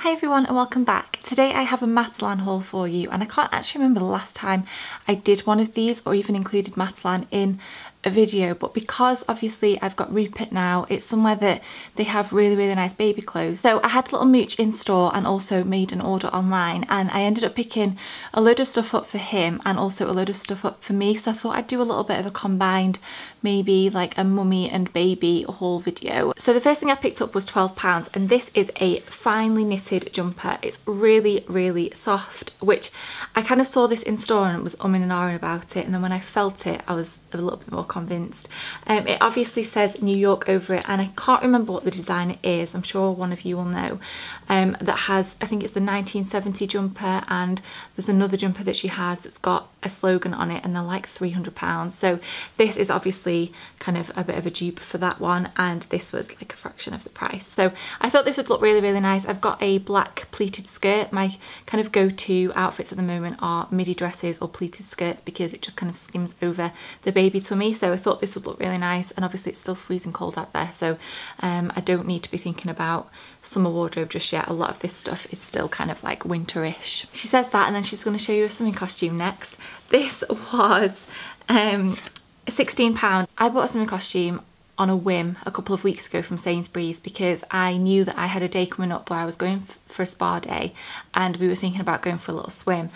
Hi everyone and welcome back. Today I have a Matalan haul for you, and I can't actually remember the last time I did one of these or even included Matalan in a video, but because obviously I've got Rupert now, it's somewhere that they have really nice baby clothes. So I had a little mooch in store and also made an order online, and I ended up picking a load of stuff up for him and also a load of stuff up for me. So I thought I'd do a little bit of a combined, maybe like a mummy and baby haul video. So the first thing I picked up was £12, and this is a finely knitted jumper. It's really soft, which I kind of saw this in store and was umming and ahhing about it, and then when I felt it I was a little bit more convinced. It obviously says New York over it, and I can't remember what the designer is. I'm sure one of you will know. That has, I think it's the 1970 jumper, and there's another jumper that she has that's got a slogan on it, and they're like £300. So this is obviously kind of a bit of a dupe for that one, and this was like a fraction of the price. So I thought this would look really nice. I've got a black pleated skirt. My kind of go-to outfits at the moment are midi dresses or pleated skirts because it just kind of skims over the baby tummy. So I thought this would look really nice, and obviously it's still freezing cold out there, so I don't need to be thinking about summer wardrobe just yet. A lot of this stuff is still kind of like winterish. She says that, and then she's going to show you a swimming costume next. This was £16. I bought a swimming costume on a whim a couple of weeks ago from Sainsbury's because I knew that I had a day coming up where I was going for a spa day and we were thinking about going for a little swim.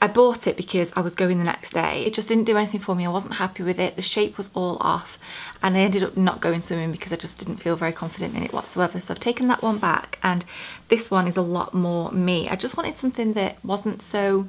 I bought it because I was going the next day. It just didn't do anything for me. I wasn't happy with it. The shape was all off, and I ended up not going swimming because I just didn't feel very confident in it whatsoever. So I've taken that one back, and this one is a lot more me. I just wanted something that wasn't so...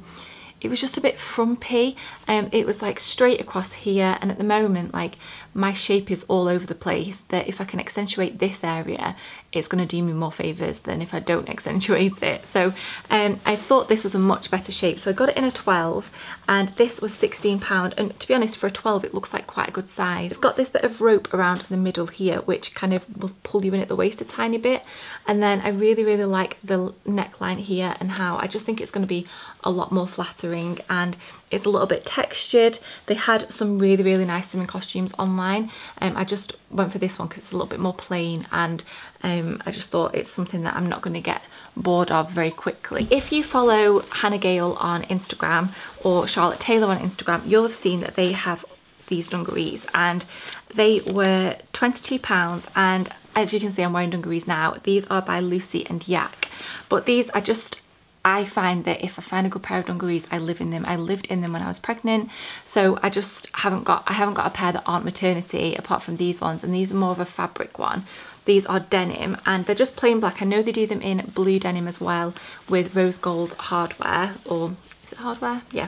It was just a bit frumpy. It was like straight across here, and at the moment like my shape is all over the place, that if I can accentuate this area it's going to do me more favours than if I don't accentuate it. So I thought this was a much better shape, so I got it in a 12, and this was £16, and to be honest, for a 12 it looks like quite a good size. It's got this bit of rope around the middle here which kind of will pull you in at the waist a tiny bit, and then I really like the neckline here and how I just think it's going to be a lot more flattering, and it's a little bit textured. They had some really nice swimming costumes online. I just went for this one because it's a little bit more plain, and I just thought it's something that I'm not going to get bored of very quickly. If you follow Hannah Gale on Instagram or Charlotte Taylor on Instagram, you'll have seen that they have these dungarees, and they were £22, and as you can see I'm wearing dungarees now. These are by Lucy and Yak, but these are just... I find that if I find a good pair of dungarees, I live in them. I lived in them when I was pregnant, so I just haven't got a pair that aren't maternity apart from these ones, and these are more of a fabric one. These are denim, and they're just plain black. I know they do them in blue denim as well with rose gold hardware, or is it hardware? Yeah.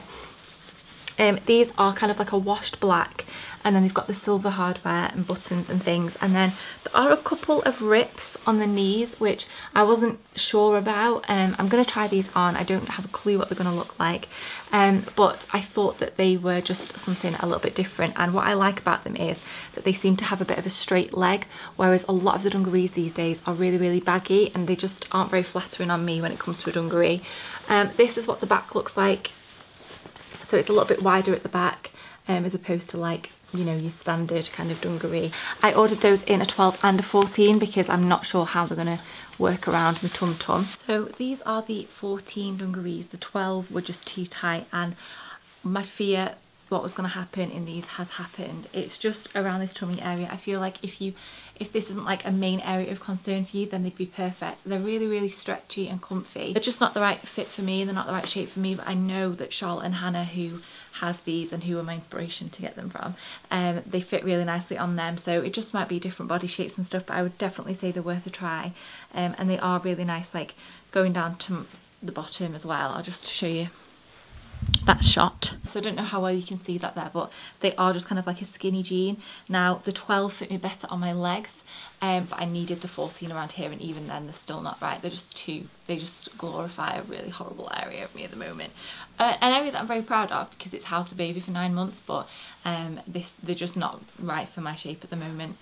These are kind of like a washed black, and then they've got the silver hardware and buttons and things, and then there are a couple of rips on the knees which I wasn't sure about. I'm going to try these on. I don't have a clue what they're going to look like, but I thought that they were just something a little bit different, and what I like about them is that they seem to have a bit of a straight leg, whereas a lot of the dungarees these days are really baggy, and they just aren't very flattering on me when it comes to a dungaree. This is what the back looks like. So it's a little bit wider at the back, as opposed to like, you know, your standard kind of dungaree. I ordered those in a 12 and a 14 because I'm not sure how they're going to work around my tum-tum. So these are the 14 dungarees. The 12 were just too tight, and my fear what was going to happen in these has happened. It's just around this tummy area. I feel like if this isn't like a main area of concern for you, then they'd be perfect. They're really stretchy and comfy. They're just not the right fit for me, they're not the right shape for me, but I know that Charlotte and Hannah, who have these and who are my inspiration to get them from, they fit really nicely on them. So it just might be different body shapes and stuff, but I would definitely say they're worth a try. And they are really nice, like going down to the bottom as well. I'll just show you that shot. So I don't know how well you can see that there, but they are just kind of like a skinny jean. Now the 12 fit me better on my legs, but I needed the 14 around here, and even then they're still not right. They're just too, they just glorify a really horrible area of me at the moment. An area that I'm very proud of because it's housed a baby for 9 months, but they're just not right for my shape at the moment.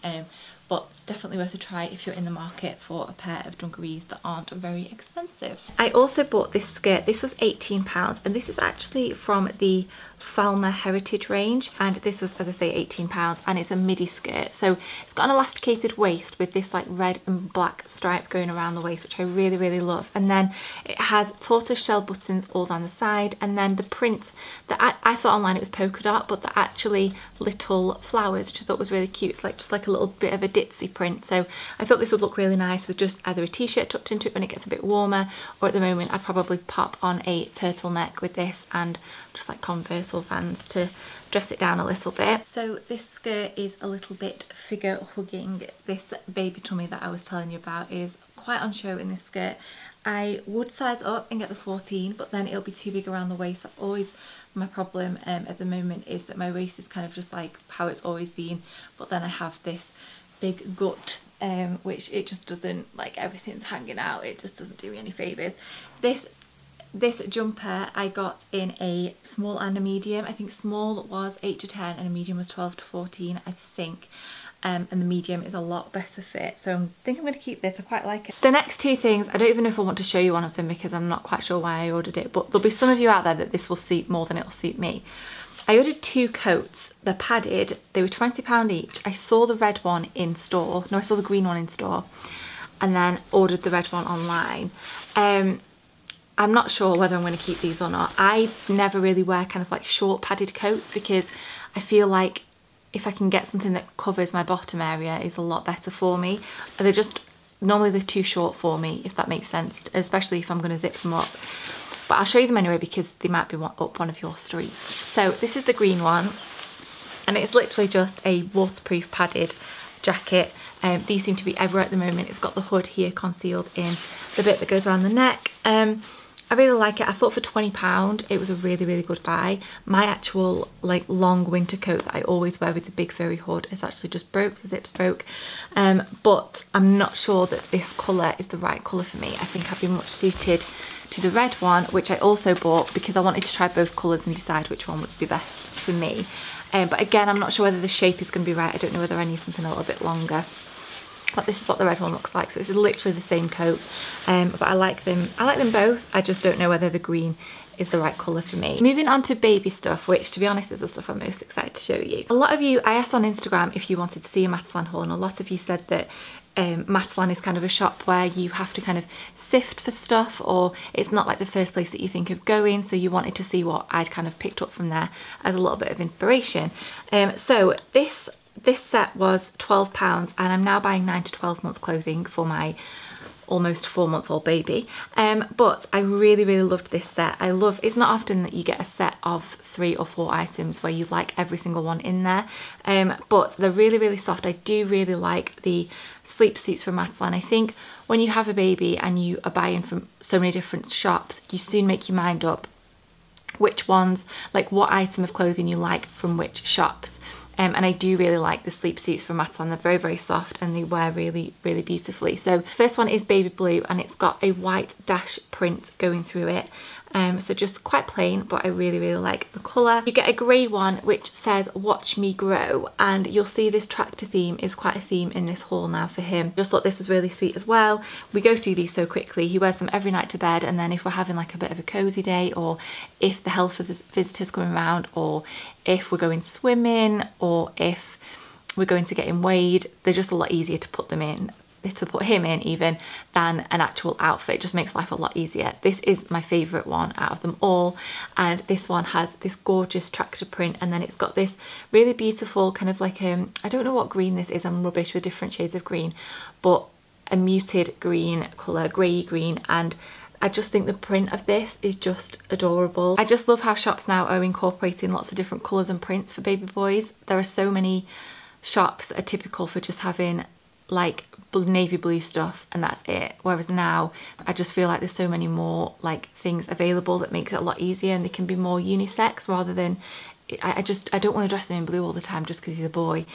But it's definitely worth a try if you're in the market for a pair of dungarees that aren't very expensive. I also bought this skirt. This was £18, and this is actually from the Falmer Heritage range, and this was, as I say, £18, and it's a midi skirt. So it's got an elasticated waist with this like red and black stripe going around the waist, which I really, really love. And then it has tortoise shell buttons all down the side, and then the print that I thought online it was polka dot, but they're actually little flowers, which I thought was really cute. It's like just like a little bit of a ditzy print. So I thought this would look really nice with just either a t-shirt tucked into it when it gets a bit warmer, or at the moment I'd probably pop on a turtleneck with this and just like Converse or Vans to dress it down a little bit. So this skirt is a little bit figure hugging. This baby tummy that I was telling you about is quite on show in this skirt. I would size up and get the 14, but then it'll be too big around the waist. That's always my problem at the moment, is that my waist is kind of just like how it's always been, but then I have this big gut, which it just doesn't, like, everything's hanging out. It just doesn't do me any favours. This jumper I got in a small and a medium. I think small was 8 to 10 and a medium was 12 to 14, I think. And the medium is a lot better fit. So I think I'm going to keep this. I quite like it. The next two things, I don't even know if I want to show you one of them because I'm not quite sure why I ordered it, but there'll be some of you out there that this will suit more than it'll suit me. I ordered 2 coats. They're padded. They were £20 each. I saw the red one in store. No, I saw the green one in store, and then ordered the red one online. I'm not sure whether I'm going to keep these or not. I never really wear kind of like short padded coats because I feel like if I can get something that covers my bottom area is a lot better for me. Normally they're too short for me, if that makes sense, especially if I'm going to zip them up. But I'll show you them anyway because they might be up one of your streets. So this is the green one, and it's literally just a waterproof padded jacket. These seem to be everywhere at the moment. It's got the hood here concealed in the bit that goes around the neck. I really like it. I thought for £20 it was a really, really good buy. My actual like long winter coat that I always wear with the big furry hood is actually just broke, the zips broke. But I'm not sure that this colour is the right colour for me. I think I'd be much suited to the red one, which I also bought because I wanted to try both colours and decide which one would be best for me. But again, I'm not sure whether the shape is going to be right. I don't know whether I need something a little bit longer. But this is what the red one looks like. So it's literally the same coat, but I like them both. I just don't know whether the green is the right colour for me. Moving on to baby stuff, which to be honest is the stuff I'm most excited to show you. A lot of you, I asked on Instagram if you wanted to see a Matalan haul, and a lot of you said that Matalan is kind of a shop where you have to kind of sift for stuff, or it's not like the first place that you think of going, so you wanted to see what I'd kind of picked up from there as a little bit of inspiration. So this set was £12, and I'm now buying 9 to 12 month clothing for my almost 4-month-old baby. But I really, really loved this set. It's not often that you get a set of 3 or 4 items where you like every single one in there. But they're really, really soft. I do really like the sleep suits from Matalan. I think when you have a baby and you are buying from so many different shops, you soon make your mind up which ones, like what item of clothing you like from which shops. And I do really like the sleep suits from Matalan. They're very, very soft and they wear really, really beautifully. So first one is baby blue, and it's got a white dash print going through it. So just quite plain, but I really, really like the colour. You get a grey one which says watch me grow, and you'll see this tractor theme is quite a theme in this haul now for him. Just thought this was really sweet as well. We go through these so quickly. He wears them every night to bed, and then if we're having like a bit of a cosy day, or if the health of the visitors coming around, or if we're going swimming, or if we're going to get him weighed, they're just a lot easier to put them in, to put him in even, than an actual outfit. It just makes life a lot easier. This is my favourite one out of them all, and this one has this gorgeous tractor print, and then it's got this really beautiful kind of like I don't know what green this is, I'm rubbish with different shades of green, but a muted green colour, grey green, and I just think the print of this is just adorable. I just love how shops now are incorporating lots of different colours and prints for baby boys. There are so many shops that are typical for just having like navy blue stuff and that's it, whereas now I just feel like there's so many more like things available that makes it a lot easier, and they can be more unisex rather than I don't want to dress him in blue all the time just because he's a boy.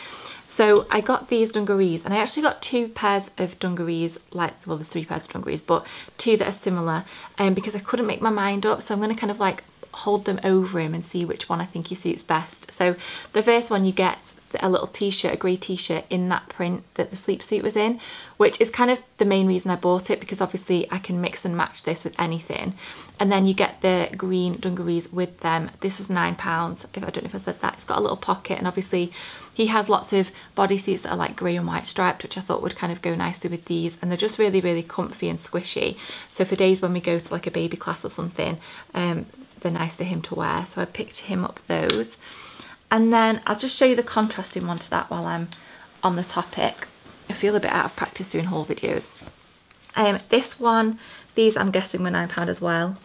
So I got these dungarees, and I actually got 2 pairs of dungarees, like, well, there's 3 pairs of dungarees, but 2 that are similar, because I couldn't make my mind up. So I'm going to kind of like hold them over him and see which one I think he suits best. So the first one, you get a little t-shirt, a grey t-shirt in that print that the sleep suit was in, which is kind of the main reason I bought it, because obviously I can mix and match this with anything. And then you get the green dungarees with them. This was £9, I don't know if I said that. It's got a little pocket, and obviously he has lots of bodysuits that are like grey and white striped, which I thought would kind of go nicely with these, and they're just really, really comfy and squishy. So for days when we go to like a baby class or something, they're nice for him to wear. So I picked him up those. And then I'll just show you the contrasting one to that while I'm on the topic. I feel a bit out of practice doing haul videos. This one, these I'm guessing were £9 as well.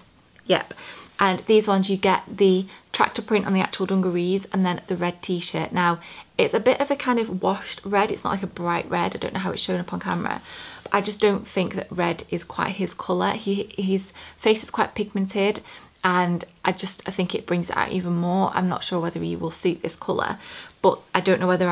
Yep. And these ones you get the tractor print on the actual dungarees and then the red t-shirt. Now it's a bit of a kind of washed red, it's not like a bright red. I don't know how it's shown up on camera, but I just don't think that red is quite his colour. His face is quite pigmented, and I think it brings it out even more. I'm not sure whether he will suit this colour, but I don't know whether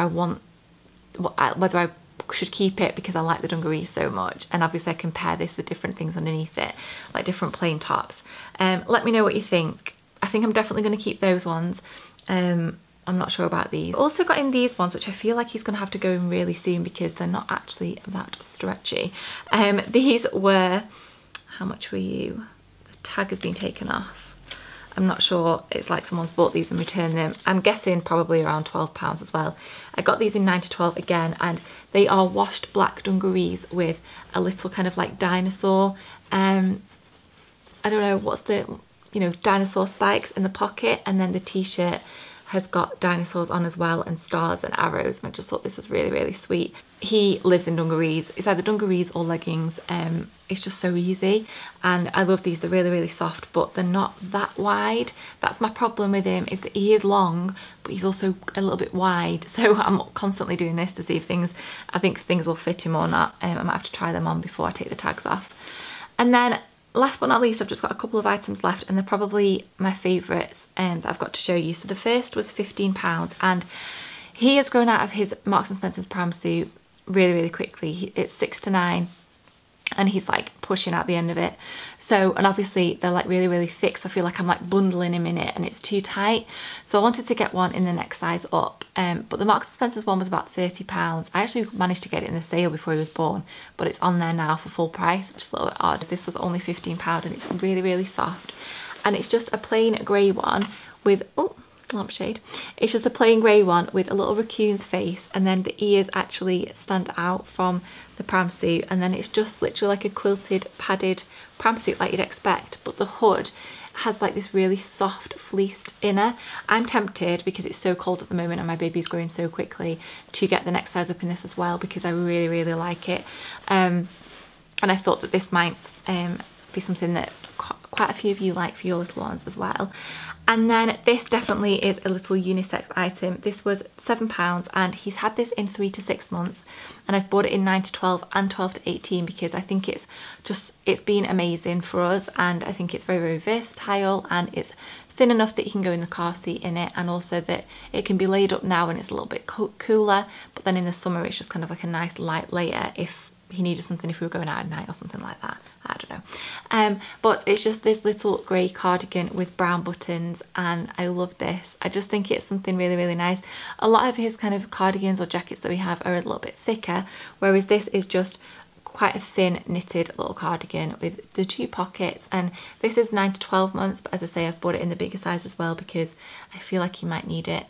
whether I should keep it because I like the dungarees so much. And obviously I can pair this with different things underneath it, like different plain tops. Let me know what you think. I think I'm definitely going to keep those ones. I'm not sure about these. Also got in these ones, which I feel like he's going to have to go in really soon because they're not actually that stretchy. These were, how much were you? The tag has been taken off. I'm not sure, it's like someone's bought these and returned them. I'm guessing probably around £12 as well. I got these in 9 to 12 again, and they are washed black dungarees with a little kind of like dinosaur, I don't know, what's the, you know, dinosaur spikes in the pocket, and then the t-shirt has got dinosaurs on as well and stars and arrows, and I just thought this was really, really sweet. He lives in dungarees. It's either dungarees or leggings. It's just so easy, and I love these. They're really, really soft, but they're not that wide. That's my problem with him, is that he is long, but he's also a little bit wide. So I'm constantly doing this to see if I think things will fit him or not. I might have to try them on before I take the tags off. And then last but not least, I've just got a couple of items left, and they're probably my favourites that I've got to show you. So the first was £15, and he has grown out of his Marks & Spencer's Pramsuit really, really quickly. It's 6 to 9, and he's like pushing out the end of it. So, and obviously they're like really, really thick, so I feel like I'm like bundling him in it and it's too tight. So I wanted to get one in the next size up, but the Marks & Spencer's one was about £30. I actually managed to get it in the sale before he was born, but it's on there now for full price, which is a little bit odd. This was only £15, and it's really, really soft. And it's just a plain grey one with, oh, lampshade. It's just a plain grey one with a little raccoon's face, and then the ears actually stand out from the Pramsuit, and then it's just literally like a quilted padded Pramsuit like you'd expect, but the hood has like this really soft fleeced inner. I'm tempted, because it's so cold at the moment and my baby's growing so quickly, to get the next size up in this as well, because I really, really like it. And I thought that this might be something that quite a few of you like for your little ones as well. And then this definitely is a little unisex item. This was £7, and he's had this in 3 to 6 months, and I've bought it in 9 to 12 and 12 to 18 because I think it's been amazing for us, and I think it's very, very versatile, and it's thin enough that you can go in the car seat in it, and also that it can be laid up now and it's a little bit cooler, but then in the summer it's just kind of like a nice light layer if he needed something, if we were going out at night or something like that. I don't know. But it's just this little grey cardigan with brown buttons, and I love this. I just think it's something really, really nice. A lot of his kind of cardigans or jackets that we have are a little bit thicker, whereas this is just quite a thin knitted little cardigan with the 2 pockets. And this is 9 to 12 months, but as I say, I've bought it in the bigger size as well because I feel like he might need it.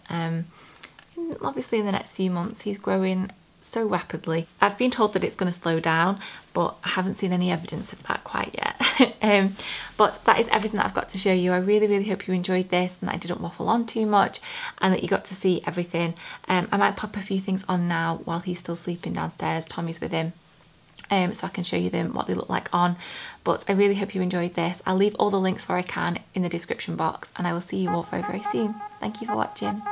Obviously in the next few months he's growing so rapidly. I've been told that it's going to slow down, but I haven't seen any evidence of that quite yet. But that is everything that I've got to show you. I really, really hope you enjoyed this and that I didn't waffle on too much, and that you got to see everything. I might pop a few things on now while he's still sleeping downstairs. Tommy's with him. So I can show you them, what they look like on. But I really hope you enjoyed this. I'll leave all the links where I can in the description box, and I will see you all very, very soon. Thank you for watching.